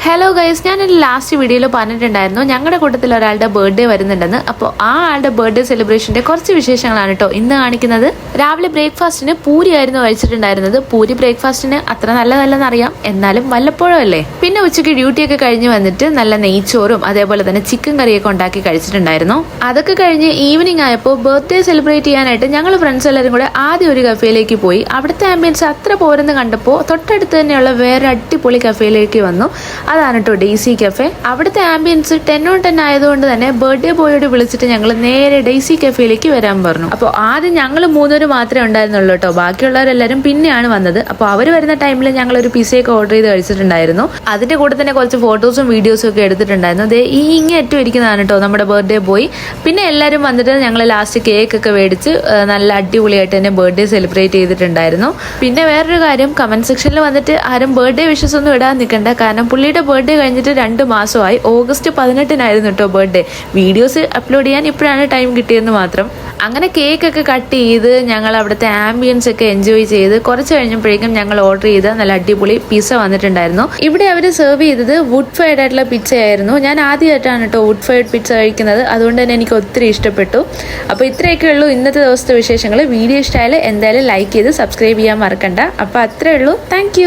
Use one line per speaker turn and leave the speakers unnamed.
Hello guys, ഞാൻ എൻ്റെ last വീഡിയോയിൽ പറഞ്ഞിട്ടുണ്ടായിരുന്നു ഞങ്ങളുടെ കൂട്ടത്തിൽ ഒരാളുടെ ബർത്ത്ഡേ വരുന്നുണ്ടെന്ന്. അപ്പോൾ ആ ആളുടെ ബർത്ത്ഡേ സെലിബ്രേഷൻ്റെ കുറച്ച് വിശേഷങ്ങളാണ് കേട്ടോ ഇന്ന് കാണിക്കുന്നത്. രാവിലെ ബ്രേക്ക്ഫാസ്റ്റിന് പൂരി ആയിരുന്നു കഴിച്ചിട്ടുണ്ടായിരുന്നത്. പൂരി ബ്രേക്ക്ഫാസ്റ്റിന് അത്ര നല്ലതല്ലെന്നറിയാം, എന്നാലും വല്ലപ്പോഴും അല്ലേ. പിന്നെ ഉച്ചയ്ക്ക് ഡ്യൂട്ടിയൊക്കെ കഴിഞ്ഞ് വന്നിട്ട് നല്ല നെയ്ച്ചോറും അതേപോലെ തന്നെ ചിക്കൻ കറിയൊക്കെ ഉണ്ടാക്കി കഴിച്ചിട്ടുണ്ടായിരുന്നു. അതൊക്കെ കഴിഞ്ഞ് ഈവനിങ് ആയപ്പോൾ ബർത്ത്ഡേ സെലിബ്രേറ്റ് ചെയ്യാനായിട്ട് ഞങ്ങൾ ഫ്രണ്ട്സ് എല്ലാവരും കൂടെ ആദ്യം ഒരു കഫേയിലേക്ക് പോയി. അവിടുത്തെ ആംബിയൻസ് അത്ര പോരെന്ന് കണ്ടപ്പോൾ തൊട്ടടുത്ത് തന്നെയുള്ള വേറെ അടിപൊളി കഫേയിലേക്ക് വന്നു. അതാണ് കേട്ടോ ഡെയ്സി കഫേ. അവിടുത്തെ ആംബിയൻസ് 10/10 ആയതുകൊണ്ട് തന്നെ ബർത്ത്ഡേ ബോയോട് വിളിച്ചിട്ട് ഞങ്ങൾ നേരെ ഡെയ്സി കഫേയിലേക്ക് വരാൻ പറഞ്ഞു. അപ്പോൾ ആദ്യം ഞങ്ങൾ 3 പേര് മാത്രമേ ഉണ്ടായിരുന്നുള്ളൂ കേട്ടോ, ബാക്കിയുള്ളവരെല്ലാവരും പിന്നെയാണ് വന്നത്. അപ്പോൾ അവർ വരുന്ന ടൈമിൽ ഞങ്ങൾ ഒരു പിസയൊക്കെ ഓർഡർ ചെയ്ത് കഴിച്ചിട്ടുണ്ടായിരുന്നു. അതിന്റെ കൂടെ തന്നെ കുറച്ച് ഫോട്ടോസും വീഡിയോസും ഒക്കെ എടുത്തിട്ടുണ്ടായിരുന്നു. അതേ ഈ ഇങ്ങേറ്റം ഇരിക്കുന്നതാണ് കേട്ടോ നമ്മുടെ ബർത്ത്ഡേ ബോയ്. പിന്നെ എല്ലാവരും വന്നിട്ട് ഞങ്ങൾ ലാസ്റ്റ് കേക്കൊക്കെ മേടിച്ച് നല്ല അടിപൊളിയായിട്ട് തന്നെ ബർത്ത്ഡേ സെലിബ്രേറ്റ് ചെയ്തിട്ടുണ്ടായിരുന്നു. പിന്നെ വേറൊരു കാര്യം, കമന്റ് സെക്ഷനിൽ വന്നിട്ട് ആരും ബർത്ത്ഡേ വിഷസ് ഒന്നും ഇടാൻ നിൽക്കണ്ട, കാരണം പുള്ളിയുടെ ബർത്ത്ഡേ കഴിഞ്ഞിട്ട് 2 മാസമായി. ഓഗസ്റ്റ് 18 കേട്ടോ ബർത്ത്ഡേ. വീഡിയോസ് അപ്ലോഡ് ചെയ്യാൻ ഇപ്പോഴാണ് ടൈം കിട്ടിയെന്ന് മാത്രം. അങ്ങനെ കേക്കൊക്കെ കട്ട് ചെയ്ത് ഞങ്ങൾ അവിടുത്തെ ആംബിയൻസ് ഒക്കെ എൻജോയ് ചെയ്ത് കുറച്ച് കഴിഞ്ഞപ്പോഴേക്കും ഞങ്ങൾ ഓർഡർ ചെയ്ത നല്ല അടിപൊളി പിസ്സ വന്നിട്ടുണ്ടായിരുന്നു. ഇവിടെ അവർ സെർവ് ചെയ്തത് വുഡ് ഫയർഡ് ആയിട്ടുള്ള പിസ്സ ആയിരുന്നു. ഞാൻ ആദ്യമായിട്ടാണ് കേട്ടോ വുഡ് ഫയർഡ് പിസ്സ കഴിക്കുന്നത്, അതുകൊണ്ട് തന്നെ എനിക്ക് ഒത്തിരി ഇഷ്ടപ്പെട്ടു. അപ്പോൾ ഇത്രയൊക്കെ ഉള്ളൂ ഇന്നത്തെ ദിവസത്തെ വിശേഷങ്ങൾ. വീഡിയോ ഇഷ്ടമായാൽ എന്തായാലും ലൈക്ക് ചെയ്ത് സബ്സ്ക്രൈബ് ചെയ്യാൻ മറക്കണ്ട. അപ്പോൾ അത്രേ ഉള്ളൂ. താങ്ക്